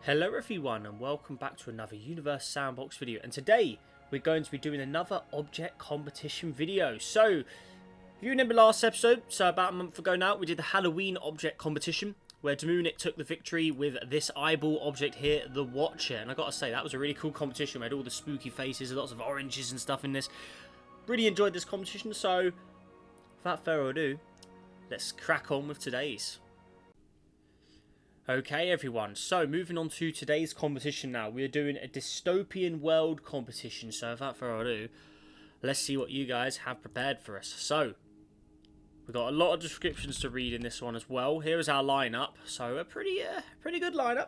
Hello everyone and welcome back to another Universe Sandbox video, and today we're going to be doing another object competition video. So, if you remember last episode, so about a month ago now, we did the Halloween object competition where Demonic took the victory with this eyeball object here, the Watcher. And I gotta say, that was a really cool competition. We had all the spooky faces, lots of oranges and stuff in this. Really enjoyed this competition, so without further ado, let's crack on with today's. Okay everyone, so moving on to today's competition now. We are doing a dystopian world competition, so without further ado, let's see what you guys have prepared for us. So, we've got a lot of descriptions to read in this one as well. Here is our lineup, so a pretty good lineup.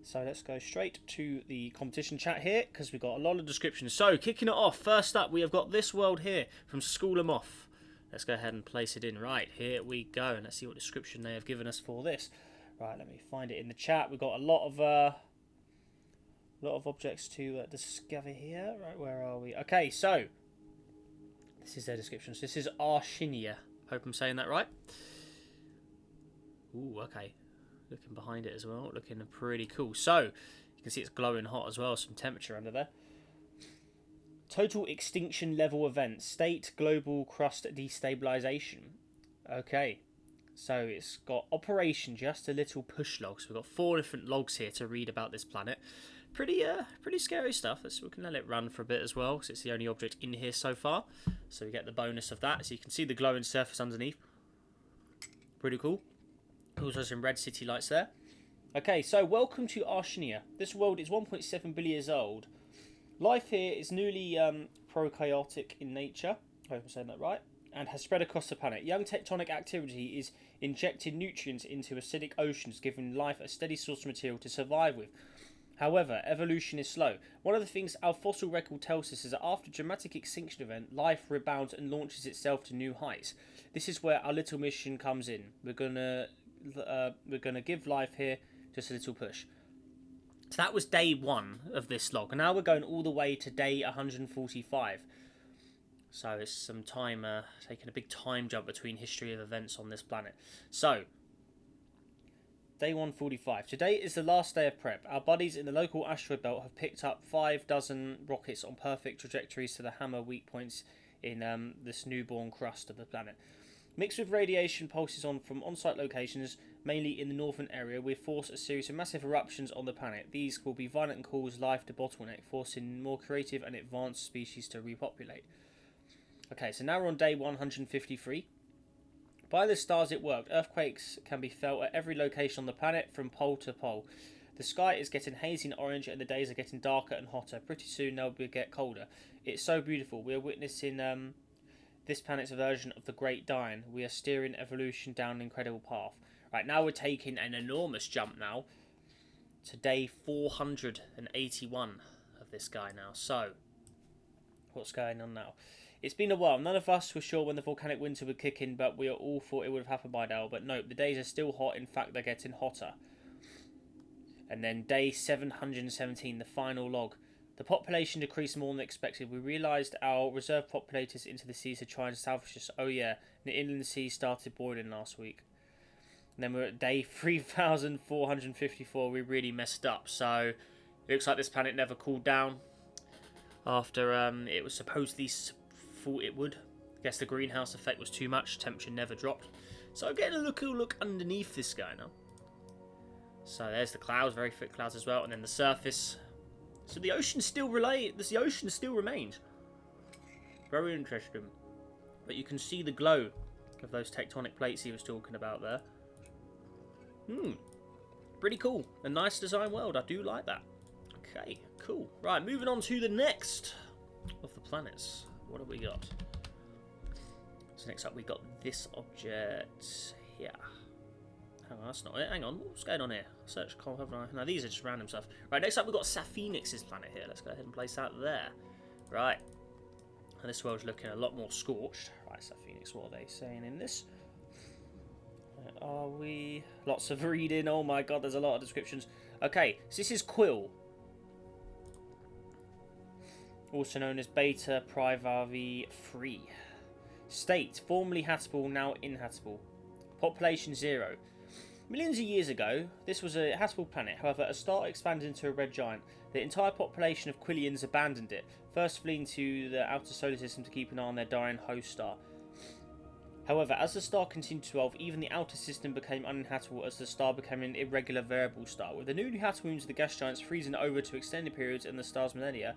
So let's go straight to the competition chat here, because we've got a lot of descriptions. So, kicking it off, first up we have got this world here from School 'em Off. Let's go ahead and place it in. Right, here we go, and let's see what description they have given us for this. Right, let me find it in the chat. We've got a lot of objects to discover here. Right, where are we? Okay, so this is their descriptions. This is Arshinia. Hope I'm saying that right. Ooh, okay. Looking behind it as well. Looking pretty cool. So you can see it's glowing hot as well. Some temperature under there. Total extinction level event. State global crust destabilization. Okay. So it's got operation, just a little push log. So we've got 4 different logs here to read about this planet. Pretty scary stuff. We can let it run for a bit as well, because it's the only object in here so far. So we get the bonus of that. So you can see the glowing surface underneath. Pretty cool. Also some red city lights there. Okay, so welcome to Arshinia. This world is 1.7 billion years old. Life here is newly prokaryotic in nature. I hope I'm saying that right. And has spread across the planet. Young tectonic activity is injecting nutrients into acidic oceans, giving life a steady source of material to survive with. However, evolution is slow. One of the things our fossil record tells us is that after a dramatic extinction event, life rebounds and launches itself to new heights. This is where our little mission comes in. We're gonna give life here just a little push. So that was day 1 of this log, and now we're going all the way to day 145. So it's some time, taking a big time jump between history of events on this planet. So, day 145. Today is the last day of prep. Our buddies in the local asteroid belt have picked up 5 dozen rockets on perfect trajectories to the hammer weak points in this newborn crust of the planet. Mixed with radiation pulses from on-site locations, mainly in the northern area, we force a series of massive eruptions on the planet. These will be violent and cause life to bottleneck, forcing more creative and advanced species to repopulate. Okay, so now we're on day 153. By the stars it worked. Earthquakes can be felt at every location on the planet from pole to pole. The sky is getting hazy and orange and the days are getting darker and hotter. Pretty soon they'll get colder. It's so beautiful. We are witnessing this planet's version of the Great Dying. We are steering evolution down an incredible path. Right, now we're taking an enormous jump now to day 481 of this guy now. So, what's going on now? It's been a while. None of us were sure when the volcanic winter would kick in, but we all thought it would have happened by now. But no, the days are still hot. In fact, they're getting hotter. And then day 717, the final log. The population decreased more than expected. We realised our reserve populators into the seas to try and salvage us. Oh yeah, the inland sea started boiling last week. And then we're at day 3454. We really messed up. So, it looks like this planet never cooled down after it was supposedly thought it would. I guess the greenhouse effect was too much, temperature never dropped. So I'm getting a look underneath this guy now. So there's the clouds, very thick clouds as well, and then the surface. So the ocean still remains. Very interesting. But you can see the glow of those tectonic plates he was talking about there. Pretty cool. A nice design world, I do like that. Okay, cool. Right, moving on to the next of the planets. What have we got? So next up we got this object here. Hang on, that's not it. Hang on, what's going on here? Search, no, these are just random stuff. Right, next up we've got Saphenix's planet here. Let's go ahead and place that there. Right. And this world's looking a lot more scorched. Right, Saphenix, what are they saying in this? Where are we? Lots of reading. Oh my god, there's a lot of descriptions. Okay, so this is Quill. Also known as Beta Privavi 3. State, formerly habitable, now inhabitable. Population 0. Millions of years ago, this was a habitable planet. However, a star expanded into a red giant. The entire population of Quillians abandoned it, first fleeing to the outer solar system to keep an eye on their dying host star. However, as the star continued to evolve, even the outer system became uninhabitable as the star became an irregular variable star, with the newly habitable moons of the gas giants freezing over to extended periods in the star's millennia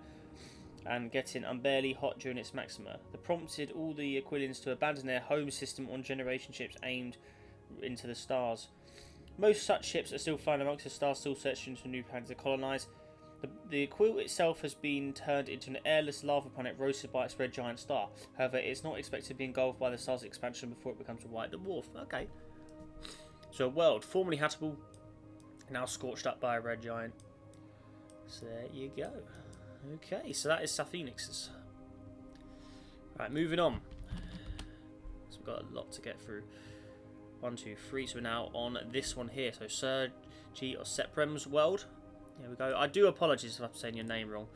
and getting unbearably hot during its maxima. That prompted all the Aquilians to abandon their home system on generation ships aimed into the stars. Most such ships are still flying amongst the stars, still searching for new planets to colonise. The Quill itself has been turned into an airless lava planet roasted by its red giant star. However, it's not expected to be engulfed by the star's expansion before it becomes a white dwarf. Okay. So a world formerly habitable, now scorched up by a red giant. So there you go. Okay, so that is Phoenix's. Right, moving on. So we've got a lot to get through. 1, 2, 3. So we're now on this one here. So Serge or Seprem's world. There we go. I do apologise if I'm saying your name wrong.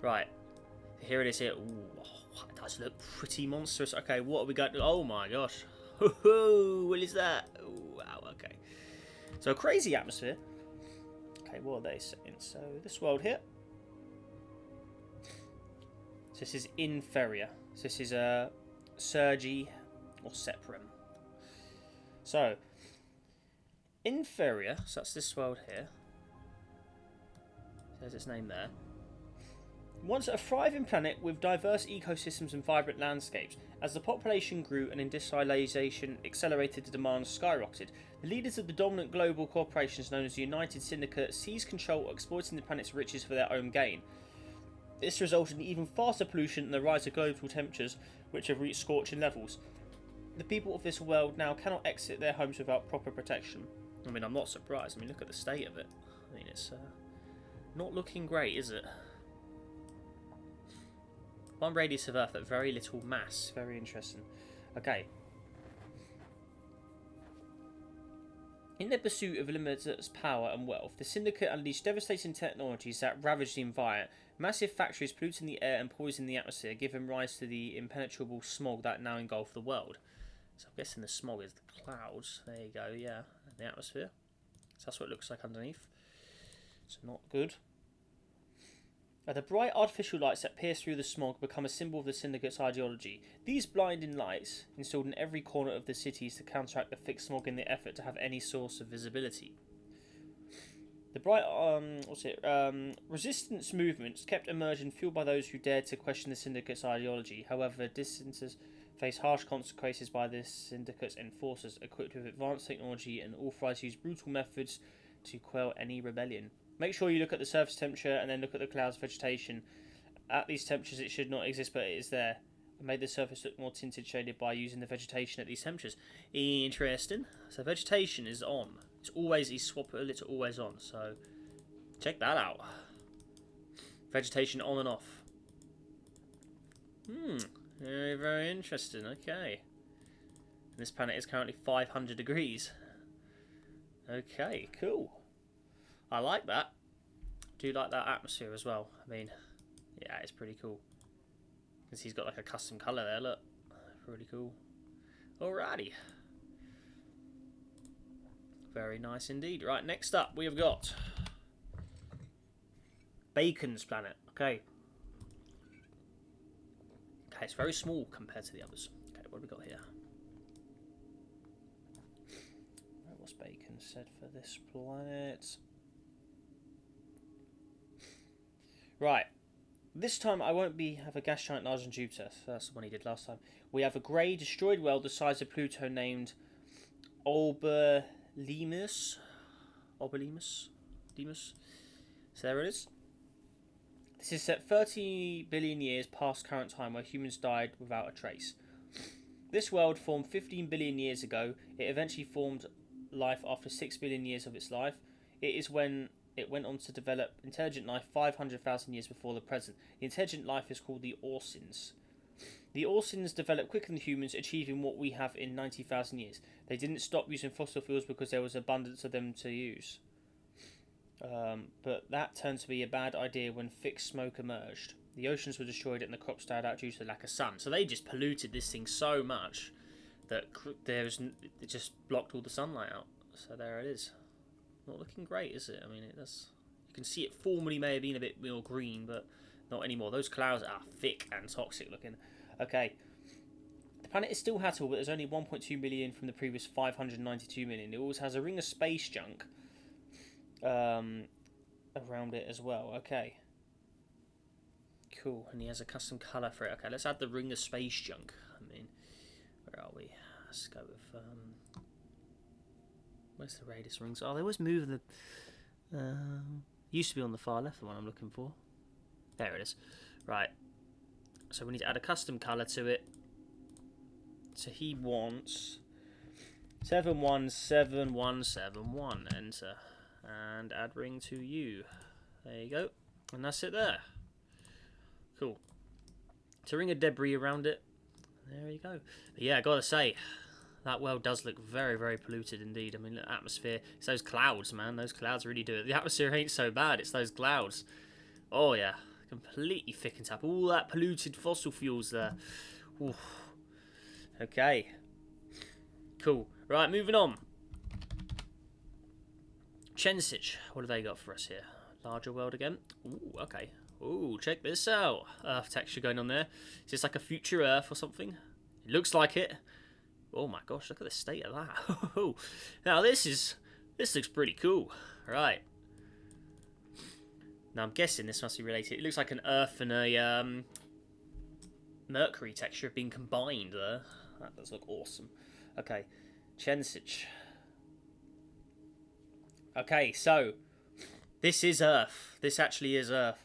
Right. Here it is here. Ooh, that does look pretty monstrous. Okay, what have we got? Oh my gosh. What is that? Ooh, wow, okay. So a crazy atmosphere. Okay, what are they saying? So this world here. So this is Inferior. So this is Serge or Seprem. So Inferior, so that's this world here. There's its name there. Once a thriving planet with diverse ecosystems and vibrant landscapes, as the population grew and industrialization accelerated, the demand skyrocketed. The leaders of the dominant global corporations known as the United Syndicate seized control, exploiting the planet's riches for their own gain. This resulted in even faster pollution and the rise of global temperatures, which have reached scorching levels. The people of this world now cannot exit their homes without proper protection. I mean, I'm not surprised. I mean, look at the state of it. I mean, it's not looking great, is it? One radius of Earth at very little mass. Very interesting. Okay. In their pursuit of limitless power and wealth, the Syndicate unleashed devastating technologies that ravaged the environment. Massive factories polluting the air and poisoning the atmosphere, giving rise to the impenetrable smog that now engulfs the world. So I'm guessing the smog is the clouds. There you go, yeah. And the atmosphere. So that's what it looks like underneath. So not good. The bright artificial lights that pierce through the smog become a symbol of the Syndicate's ideology. These blinding lights, installed in every corner of the cities to counteract the thick smog in the effort to have any source of visibility. The bright, resistance movements kept emerging, fueled by those who dared to question the Syndicate's ideology. However, dissenters face harsh consequences by the Syndicate's enforcers, equipped with advanced technology and authorized to use brutal methods to quell any rebellion. Make sure you look at the surface temperature and then look at the clouds vegetation. At these temperatures it should not exist, but it is there. I made the surface look more tinted shaded by using the vegetation at these temperatures. Interesting. So vegetation is on. It's always, he's swapped it to always on, so check that out. Vegetation on and off. Very, very interesting. Okay. And this planet is currently 500 degrees. Okay, cool. I like that. Do like that atmosphere as well. I mean, yeah, it's pretty cool. Because he's got like a custom colour there, look. Pretty cool. Alrighty. Very nice indeed. Right, next up we have got Bacon's planet. Okay. Okay, it's very small compared to the others. Okay, what have we got here? What's Bacon said for this planet? Right, this time I won't have a gas giant larger than Jupiter. So that's the one he did last time. We have a grey destroyed world the size of Pluto named Oberlimus. So there it is. This is set 30 billion years past current time, where humans died without a trace. This world formed 15 billion years ago. It eventually formed life after 6 billion years of its life. It is when it went on to develop intelligent life 500,000 years before the present. The intelligent life is called the Orsins. The Orsins developed quicker than humans, achieving what we have in 90,000 years. They didn't stop using fossil fuels because there was abundance of them to use. But that turned to be a bad idea when thick smoke emerged. The oceans were destroyed and the crops died out due to the lack of sun. So they just polluted this thing so much that it just blocked all the sunlight out. So there it is. Not looking great, is it? I mean, it does. You can see it formerly may have been a bit more green, but not anymore. Those clouds are thick and toxic looking. Okay. The planet is still habitable, but there's only 1.2 million from the previous 592 million. It always has a ring of space junk around it as well. Okay. Cool. And he has a custom colour for it. Okay, let's add the ring of space junk. I mean, where are we? Let's go with... where's the radius rings? Oh, they always move the... used to be on the far left, the one I'm looking for. There it is. Right. So we need to add a custom colour to it. So he wants 717171. Enter. And add ring to you. There you go. And that's it there. Cool. So ring of debris around it. There you go. But yeah, I gotta say, that world does look very, very polluted indeed. I mean, the atmosphere, it's those clouds, man. Those clouds really do it. The atmosphere ain't so bad. It's those clouds. Oh, yeah. Completely thickened up. All that polluted fossil fuels there. Oof. Okay. Cool. Right, moving on. Chensich. What have they got for us here? Larger world again. Ooh, okay. Ooh, check this out. Earth texture going on there. Is this like a future Earth or something? It looks like it. Oh my gosh, look at the state of that. Now this looks pretty cool. Right. Now I'm guessing this must be related. It looks like an Earth and a Mercury texture have been combined there. That does look awesome. Okay, Chensich. Okay, so this is Earth. This actually is Earth.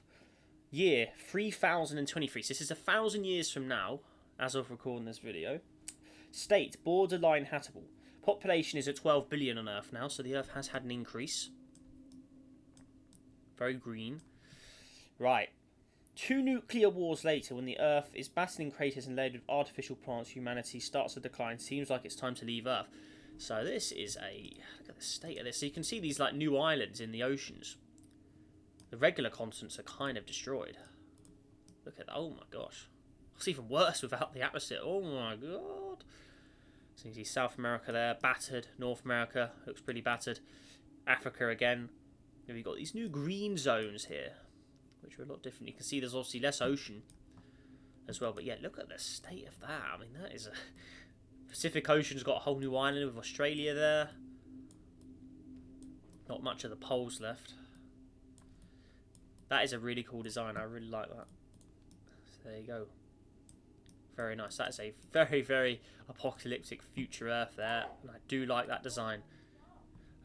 Year 3023. So this is 1,000 years from now, as of recording this video. State borderline habitable. Population is at 12 billion on Earth now, so the Earth has had an increase. Very green. Right. 2 nuclear wars later, when the Earth is battling craters and laid with artificial plants, humanity starts to decline. Seems like it's time to leave Earth. So this is a... Look at the state of this. So you can see these like new islands in the oceans. The regular continents are kind of destroyed. Look at that. Oh my gosh. It's even worse without the atmosphere. Oh my god. So you see South America there, battered. North America looks pretty battered. Africa again. And we've got these new green zones here, which are a lot different. You can see there's obviously less ocean as well. But yeah, look at the state of that. I mean, that is a... Pacific Ocean's got a whole new island with Australia there. Not much of the poles left. That is a really cool design. I really like that. So there you go. Very nice. That is a very, very apocalyptic future Earth there. And I do like that design.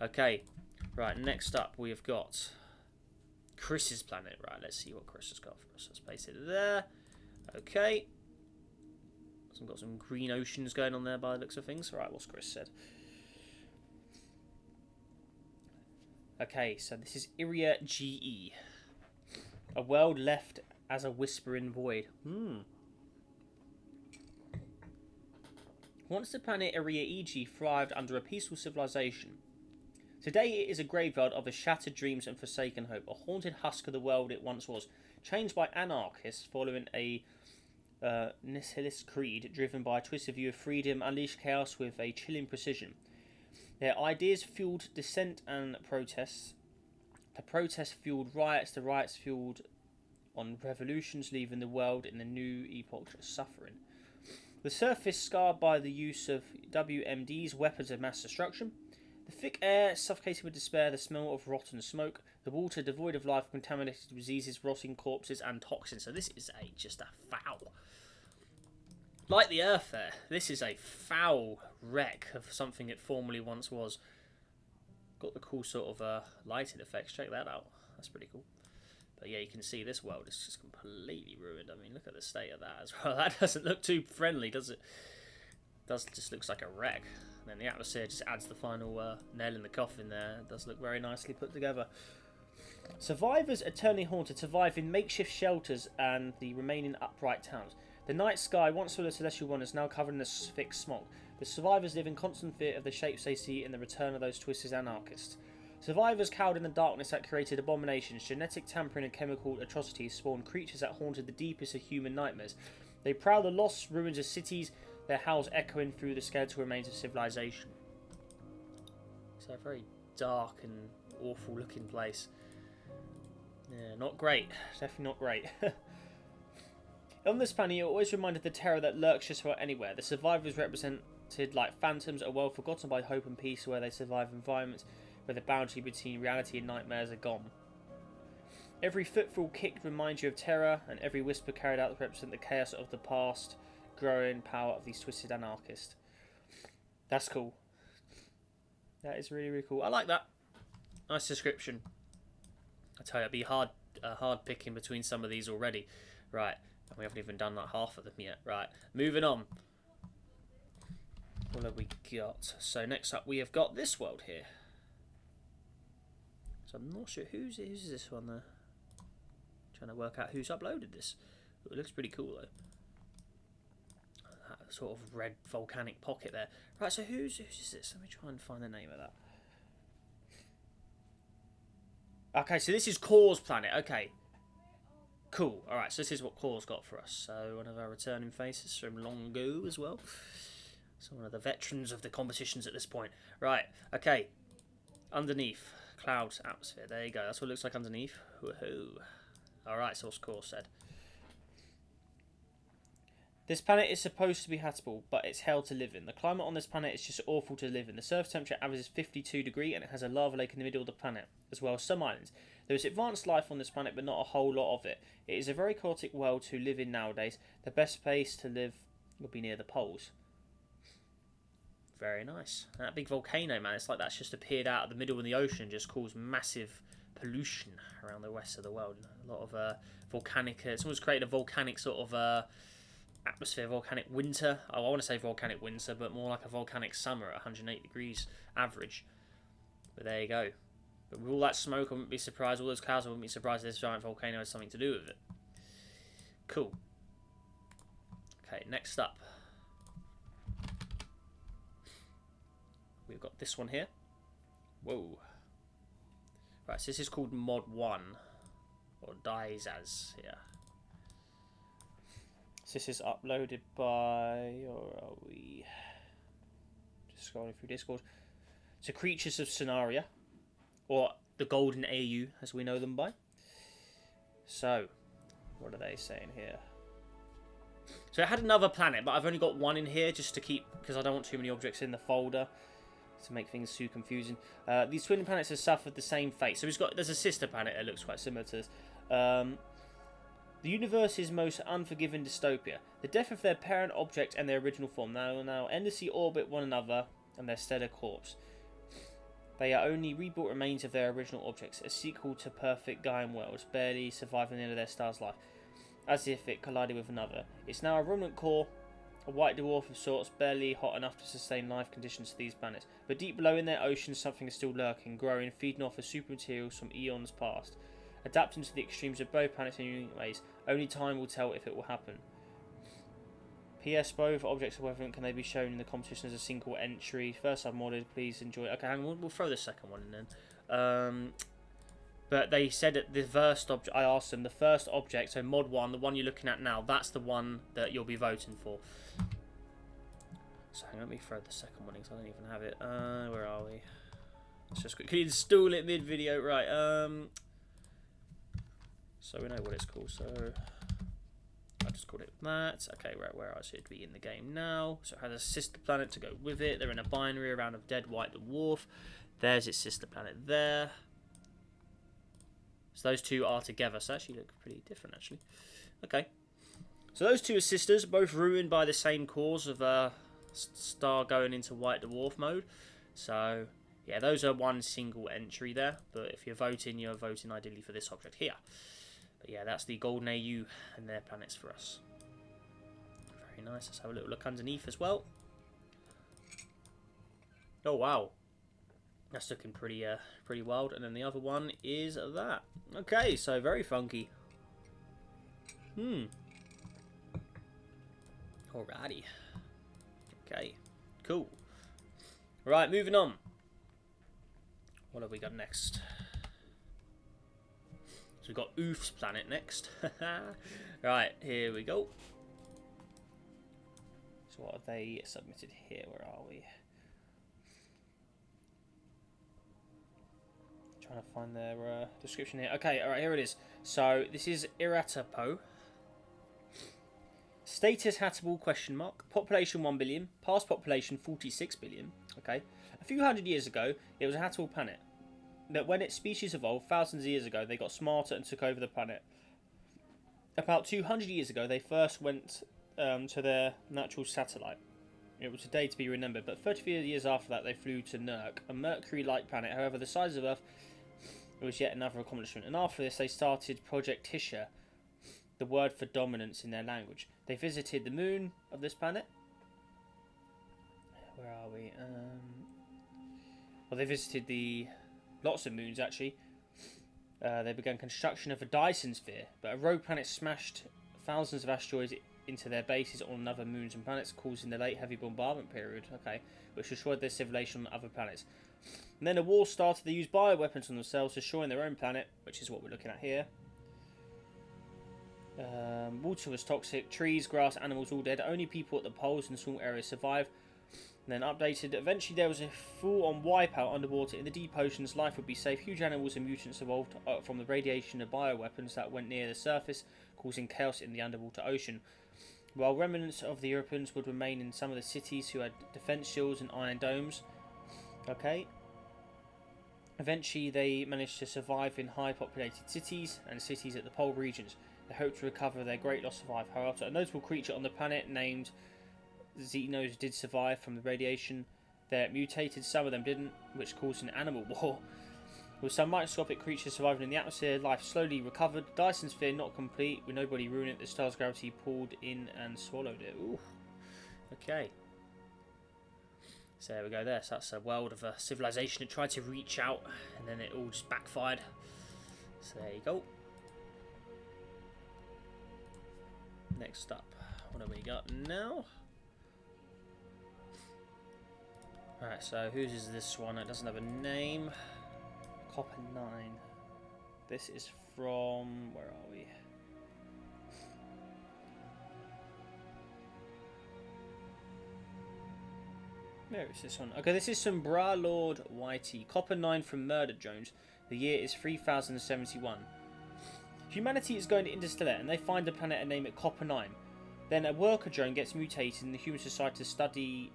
Okay. Right, next up we've got Chris's planet. Right, let's see what Chris has got for us. Let's place it there. Okay. So we've got some green oceans going on there by the looks of things. Right, what's Chris said? Okay, so this is Iria GE. A world left as a whispering void. Once the planet Iria EG thrived under a peaceful civilization. Today it is a graveyard of the shattered dreams and forsaken hope, a haunted husk of the world it once was, changed by anarchists following a nihilist creed driven by a twisted view of freedom, unleashed chaos with a chilling precision. Their ideas fueled dissent and protests. The protests fueled riots, the riots fueled on revolutions, leaving the world in a new epoch of suffering. The surface scarred by the use of WMDs, weapons of mass destruction. The thick air suffocated with despair, the smell of rotten smoke. The water devoid of life, contaminated with diseases, rotting corpses and toxins. So this is just a foul... Like the Earth there, this is a foul wreck of something it formerly once was. Got the cool sort of lighting effects. Check that out. That's pretty cool. But yeah, you can see this world is just completely ruined. I mean, look at the state of that as well. That doesn't look too friendly, does it? Just looks like a wreck. And then the atmosphere just adds the final nail in the coffin there. It does look very nicely put together. Survivors eternally haunted survive in makeshift shelters and the remaining upright towns. The night sky, once full of celestial wonders, now covered in a thick smog. The survivors live in constant fear of the shapes they see and the return of those twisted anarchists. Survivors cowered in the darkness that created abominations. Genetic tampering and chemical atrocities spawned creatures that haunted the deepest of human nightmares. They prowl the lost ruins of cities, their howls echoing through the skeletal remains of civilization. It's a very dark and awful looking place. Yeah, not great. Definitely not great. On this planet, you're always reminded of the terror that lurks just about anywhere. The survivors represented like phantoms are well forgotten by hope and peace, where they survive environments where the boundary between reality and nightmares are gone. Every footfall kicked reminds you of terror, and every whisper carried out represents the chaos of the past, growing power of these twisted anarchists. That's cool. That is really, really cool. I like that. Nice description. I tell you, it'd be hard picking between some of these already. Right, and we haven't even done like half of them yet. Right, moving on. What have we got? So next up, we have got this world here. So I'm not sure whose is this one though. Trying to work out who's uploaded this. Ooh, it looks pretty cool though. That sort of red volcanic pocket there. Right, so whose is this? Let me try and find the name of that. Okay, so this is Core's planet. Okay. Cool. Alright, so this is what Core's got for us. So one of our returning faces from long ago as well. So one of the veterans of the competitions at this point. Right, okay. Underneath. Clouds, atmosphere. There you go. That's what it looks like underneath. Woohoo. Alright, so what's Core said. This planet is supposed to be habitable, but it's hell to live in. The climate on this planet is just awful to live in. The surface temperature averages 52 degrees and it has a lava lake in the middle of the planet, as well as some islands. There is advanced life on this planet, but not a whole lot of it. It is a very chaotic world to live in nowadays. The best place to live would be near the poles. Very nice. That big volcano, man, it's like that's just appeared out of the middle of the ocean and just caused massive pollution around the rest of the world. A lot of volcanic... someone's created a volcanic sort of... atmosphere, volcanic winter. Oh, I want to say volcanic winter, but more like a volcanic summer at 108 degrees average. But there you go. But with all that smoke, I wouldn't be surprised. All those clouds, I wouldn't be surprised if this giant volcano has something to do with it. Cool. Okay, next up. We've got this one here. Whoa. Right, so this is called Mod 1. Or Dies As, yeah. So this is uploaded by, or are we just scrolling through Discord? So Creatures of Scenaria, or the Golden AU as we know them by. So, what are they saying here? So it had another planet, but I've only got one in here just to keep, because I don't want too many objects in the folder to make things too confusing. These twin planets have suffered the same fate. So there's a sister planet that looks quite similar to this. The universe's most unforgiving dystopia. The death of their parent object and their original form. They will now endlessly orbit one another and their stellar corpse. They are only rebuilt remains of their original objects, a sequel to perfect Gaian worlds, barely surviving the end of their star's life, as if it collided with another. It's now a remnant core, a white dwarf of sorts, barely hot enough to sustain life conditions to these planets. But deep below in their oceans, something is still lurking, growing, feeding off of super materials from eons past. Adapting to the extremes of both planets in unique ways. Only time will tell if it will happen. P.S. Both objects, however, can they be shown in the competition as a single entry? First I've modded, please enjoy. Okay, hang on, we'll throw the second one in then. But they said that the first object, I asked them, the first object, so mod 1, the one you're looking at now, that's the one that you'll be voting for. So hang on, let me throw the second one in because I don't even have it. Where are we? Let's just quickly install it mid-video. Right, so we know what it's called, so I just called it that. Okay, right, where else should be in the game now? So it has a sister planet to go with it. They're in a binary around a dead white dwarf. There's its sister planet there. So those two are together, so they actually look pretty different, actually. Okay. So those two are sisters, both ruined by the same cause of a star going into white dwarf mode. So, yeah, those are one single entry there. But if you're voting ideally for this object here. But yeah, that's the Golden AU and their planets for us. Very nice. Let's have a little look underneath as well. Oh, wow. That's looking pretty wild. And then the other one is that. Okay, so very funky. Alrighty. Okay, cool. Right, moving on. What have we got next? So we've got Oof's planet next. Right, here we go. So what have they submitted here? Where are we? Trying to find their description here. Okay, alright, here it is. So, this is Iratapo. Status habitable, question mark. Population 1 billion. Past population 46 billion. Okay. A few hundred years ago, it was a habitable planet. But when its species evolved, thousands of years ago, they got smarter and took over the planet. About 200 years ago, they first went to their natural satellite. It was a day to be remembered, but 34 years after that, they flew to Nurk, a Mercury-like planet. However, the size of Earth was yet another accomplishment. And after this, they started Project Tisha, the word for dominance in their language. They visited the moon of this planet. Where are we? Well, they visited lots of moons, actually. They began construction of a Dyson sphere, but a rogue planet smashed thousands of asteroids into their bases on other moons and planets, causing the late heavy bombardment period, which destroyed their civilization on other planets. And then a war started. They used bioweapons on themselves, destroying their own planet, which is what we're looking at here. Water was toxic, trees, grass, animals all dead. Only people at the poles and small areas survived. And then updated. Eventually there was a full-on wipeout underwater. In the deep oceans, life would be safe. Huge animals and mutants evolved from the radiation of bioweapons that went near the surface, causing chaos in the underwater ocean. While remnants of the Europeans would remain in some of the cities who had defense shields and iron domes. Okay. Eventually they managed to survive in high populated cities and cities at the pole regions. They hoped to recover their great loss of life. However, a notable creature on the planet named Xenos did survive from the radiation. They mutated, some of them didn't, which caused an animal war. With some microscopic creatures surviving in the atmosphere, life slowly recovered. Dyson sphere not complete, with nobody ruining it. The star's gravity pulled in and swallowed it. Ooh. Okay. So there we go there. So that's a world of a civilization that tried to reach out, and then it all just backfired. So there you go. Next up, what have we got now? Alright, so whose is this one? It doesn't have a name. Copper 9. This is from... where are we? Where is this one? Okay, this is from Bra Lord YT. Copper 9 from Murder Jones. The year is 3071. Humanity is going to Interstellar and they find a planet and name it Copper 9. Then a worker drone gets mutated and the human society study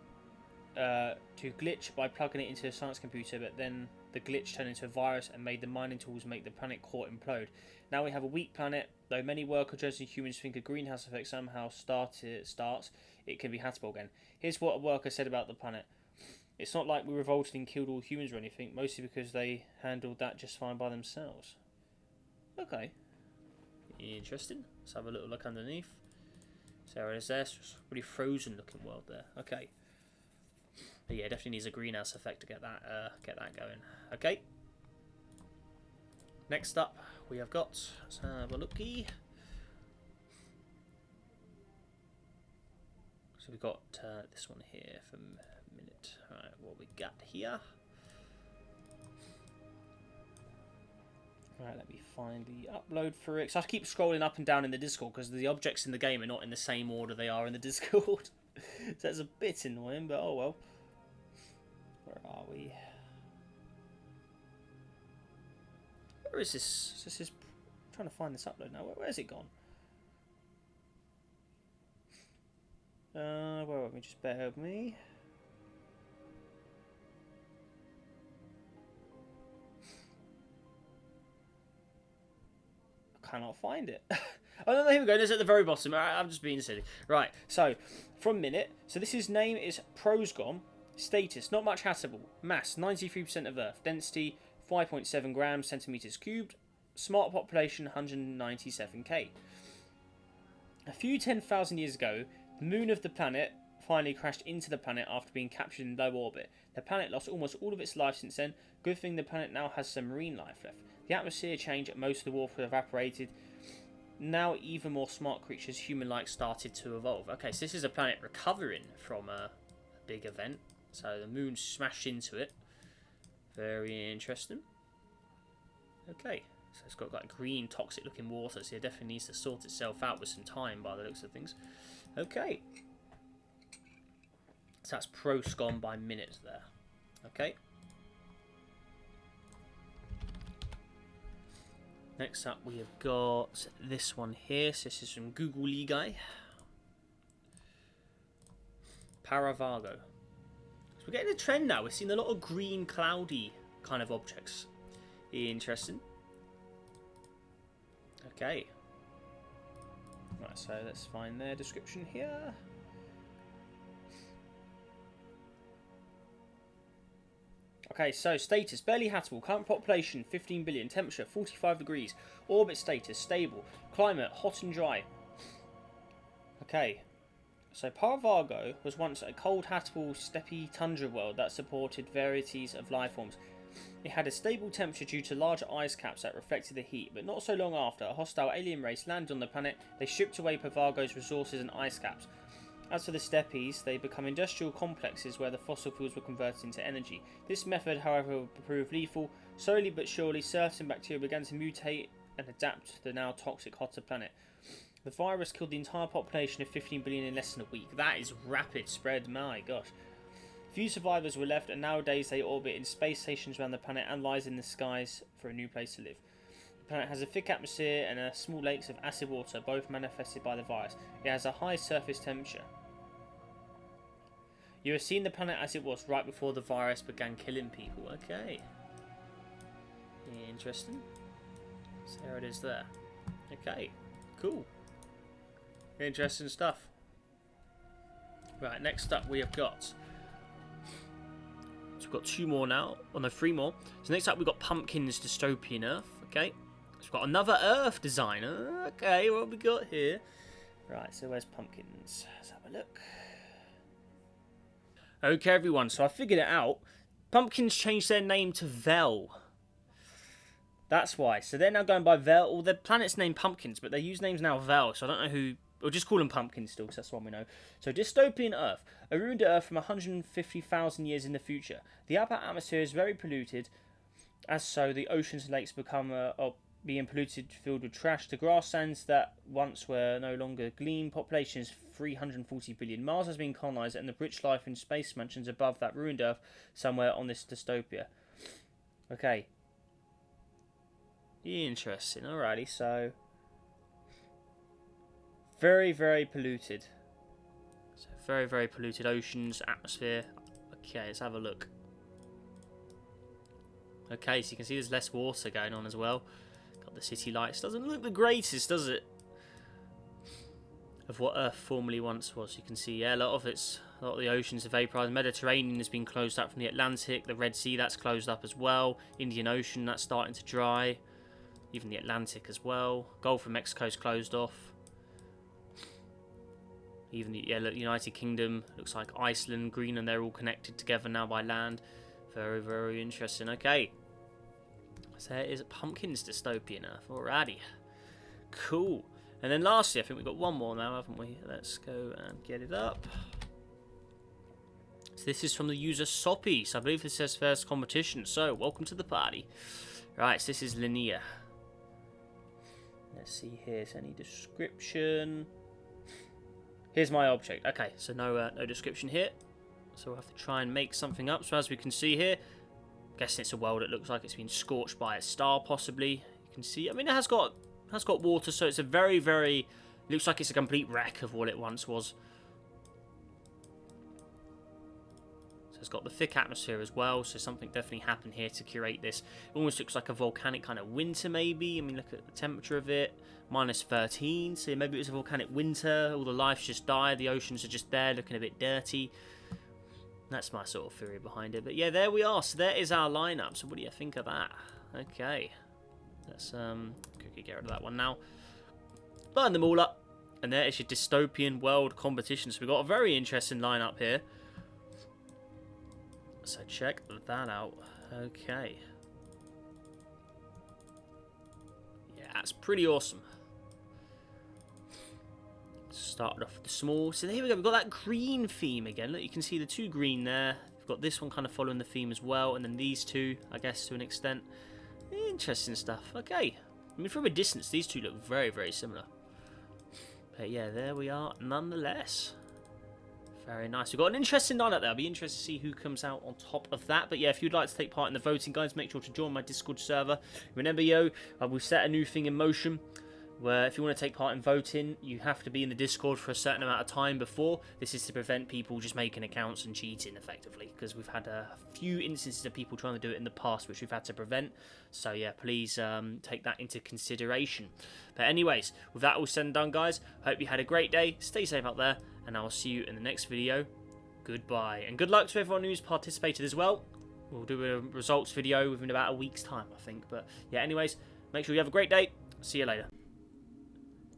to glitch by plugging it into a science computer, but then the glitch turned into a virus and made the mining tools make the planet core implode. Now we have a weak planet. Though many worker drones and humans think a greenhouse effect somehow starts, it can be habitable again. Here's what a worker said about the planet. It's not like we revolted and killed all humans or anything, mostly because they handled that just fine by themselves. Okay. Interesting. Let's have a little look underneath. So there it is there. It's just a really frozen looking world there. Okay. But yeah, definitely needs a greenhouse effect to get that going. Okay. Next up we have got, let's have a looky. So we've got this one here for a minute. Alright, what we got here? Right, let me find the upload for it. So I keep scrolling up and down in the Discord because the objects in the game are not in the same order they are in the Discord. So that's a bit annoying, but oh well. Where are we? Where is this? I'm trying to find this upload now. Where has it gone? Where let me just bear with me. Cannot find it. Oh no, here we go. It's at the very bottom. I'm just being silly. Right. So from minute. So this is name is Prosgom. Status not much habitable. Mass 93% of Earth. Density 5.7 grams centimeters cubed. Smart population 197k. A few 10,000 years ago, the moon of the planet finally crashed into the planet after being captured in low orbit. The planet lost almost all of its life since then. Good thing the planet now has some marine life left. The atmosphere changed, most of the water evaporated. Now even more smart creatures, human-like, started to evolve. Okay, so this is a planet recovering from a big event. So the moon smashed into it. Very interesting. Okay, so it's got like green, toxic-looking water, so it definitely needs to sort itself out with some time by the looks of things. Okay. So that's Proscom by minute there. Okay. Next up, we have got this one here. So this is from Google Guy. Parago. So we're getting a trend now. We're seeing a lot of green, cloudy kind of objects. Interesting. Okay. Right, so let's find their description here. Okay, so status, barely habitable, current population 15 billion, temperature 45 degrees, orbit status, stable, climate hot and dry. Okay, so Parago was once a cold, habitable, steppy tundra world that supported varieties of life forms. It had a stable temperature due to large ice caps that reflected the heat, but not so long after, a hostile alien race landed on the planet. They stripped away Parago's resources and ice caps. As for the steppies, they become industrial complexes where the fossil fuels were converted into energy. This method, however, proved lethal. Slowly but surely, certain bacteria began to mutate and adapt to the now toxic hotter planet. The virus killed the entire population of 15 billion in less than a week. That is rapid spread, my gosh. Few survivors were left, and nowadays they orbit in space stations around the planet and lies in the skies for a new place to live. The planet has a thick atmosphere and small lakes of acid water, both manifested by the virus. It has a high surface temperature. You have seen the planet as it was right before the virus began killing people. Okay. Interesting. So there it is there. Okay. Cool. Interesting stuff. Right, next up we have got... So we've got two more now. Oh no, three more. So next up we've got Pumpkin's Dystopian Earth. Okay. So we've got another Earth designer. Okay, what have we got here? Right, so where's Pumpkins? Let's have a look. Okay, everyone, so I figured it out. Pumpkins changed their name to Vel. That's why. So they're now going by Vel. Or their planet's named Pumpkins, but their username's now Vel. So I don't know who... We'll just call them Pumpkins still, because that's the one we know. So Dystopian Earth. A ruined Earth from 150,000 years in the future. The upper atmosphere is very polluted. As so, the oceans and lakes become... being polluted, filled with trash. The grasslands that once were no longer gleam. Population is 340 billion. Mars has been colonised, and the rich life in space mansions above that ruined Earth somewhere on this dystopia. Okay. Interesting. Alrighty, so... Very, very polluted. So very, very polluted oceans, atmosphere. Okay, let's have a look. Okay, so you can see there's less water going on as well. The city lights doesn't look the greatest, does it? Of what Earth formerly once was. You can see, yeah, a lot of the oceans are vaporized. The Mediterranean has been closed up from the Atlantic. The Red Sea, that's closed up as well. Indian Ocean, that's starting to dry. Even the Atlantic as well. Gulf of Mexico's closed off. Even the United Kingdom, looks like Iceland, Greenland, they're all connected together now by land. Very, very interesting. Okay. So there is Pumpkin's Dystopian Earth. Alrighty. Cool. And then lastly, I think we've got one more now, haven't we? Let's go and get it up. So this is from the user Soppy. So I believe this says first competition. So welcome to the party. Right, so this is linear. Let's see here. Is any description? Here's my object. Okay, so no description here. So we'll have to try and make something up. So as we can see here, guessing it's a world that looks like it's been scorched by a star, possibly. You can see, I mean, it has got water, so it's a very, very... Looks like it's a complete wreck of what it once was. So it's got the thick atmosphere as well, so something definitely happened here to curate this. It almost looks like a volcanic kind of winter, maybe. I mean, look at the temperature of it. Minus 13, so maybe it was a volcanic winter. All the life's just died. The oceans are just there, looking a bit dirty. That's my sort of theory behind it. But yeah, there we are. So there is our lineup. So what do you think of that? Okay. Let's quickly get rid of that one now. Line them all up. And there is your dystopian world competition. So we've got a very interesting lineup here. So check that out. Okay. Yeah, that's pretty awesome. Started off with the small. So here we go. We've got that green theme again. Look, you can see the two green there. We've got this one kind of following the theme as well. And then these two, I guess, to an extent. Interesting stuff. Okay. I mean, from a distance, these two look very, very similar. But yeah, there we are nonetheless. Very nice. We've got an interesting lineup there. I'll be interested to see who comes out on top of that. But yeah, if you'd like to take part in the voting, guys, make sure to join my Discord server. Remember, we've set a new thing in motion where if you want to take part in voting, you have to be in the Discord for a certain amount of time before. This is to prevent people just making accounts and cheating, effectively, because we've had a few instances of people trying to do it in the past, which we've had to prevent. So yeah, please take that into consideration. But anyways, with that all said and done, guys, hope you had a great day. Stay safe out there, and I will see you in the next video. Goodbye. And good luck to everyone who's participated as well. We'll do a results video within about a week's time, I think. But yeah, anyways, make sure you have a great day. See you later.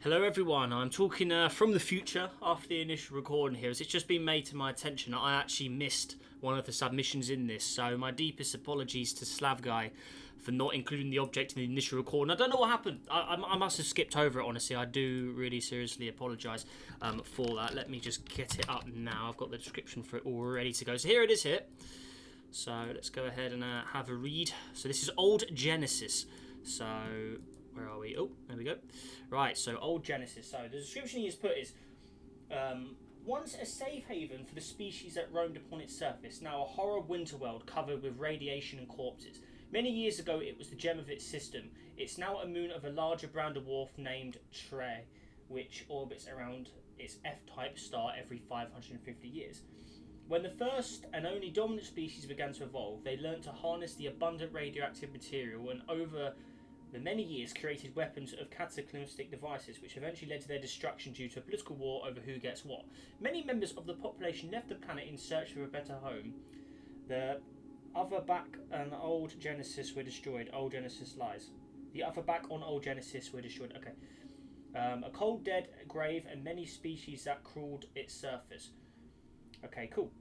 Hello everyone, I'm talking from the future after the initial recording here, as it's just been made to my attention that I actually missed one of the submissions in this, so my deepest apologies to Slav Guy for not including the object in the initial recording. I don't know what happened, I must have skipped over it, honestly. I do really seriously apologise for that. Let me just get it up now. I've got the description for it all ready to go. So here it is here. So let's go ahead and have a read. So this is Old Genesis. So where are we? Oh, there we go. Right, so Old Genesis. So the description he has put is, once a safe haven for the species that roamed upon its surface, now a horror winter world covered with radiation and corpses. Many years ago it was the gem of its system. It's now a moon of a larger brown dwarf named Tre, which orbits around its F-type star every 550 years. When the first and only dominant species began to evolve, they learned to harness the abundant radioactive material and over the many years created weapons of cataclysmic devices, which eventually led to their destruction due to a political war over who gets what. Many members of the population left the planet in search of a better home. The other back on Old Genesis were destroyed. Old Genesis lies. The other back on Old Genesis were destroyed. Okay. A cold, dead grave and many species that crawled its surface. Okay, cool.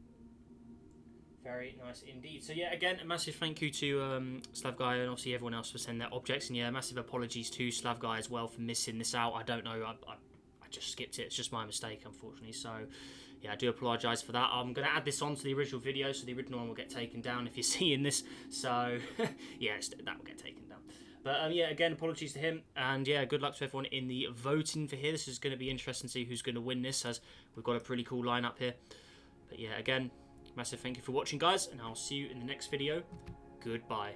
Very nice indeed. So yeah, again, a massive thank you to Slav Guy and obviously everyone else for sending their objects. And yeah, massive apologies to Slav Guy as well for missing this out. I don't know, I just skipped it. It's just my mistake, unfortunately. So yeah, I do apologise for that. I'm going to add this on to the original video, so the original one will get taken down if you're seeing this. So yeah, that will get taken down. But yeah, again, apologies to him. And yeah, good luck to everyone in the voting for here. This is going to be interesting to see who's going to win this, as we've got a pretty cool lineup here. But yeah, again, massive thank you for watching, guys, and I'll see you in the next video. Goodbye.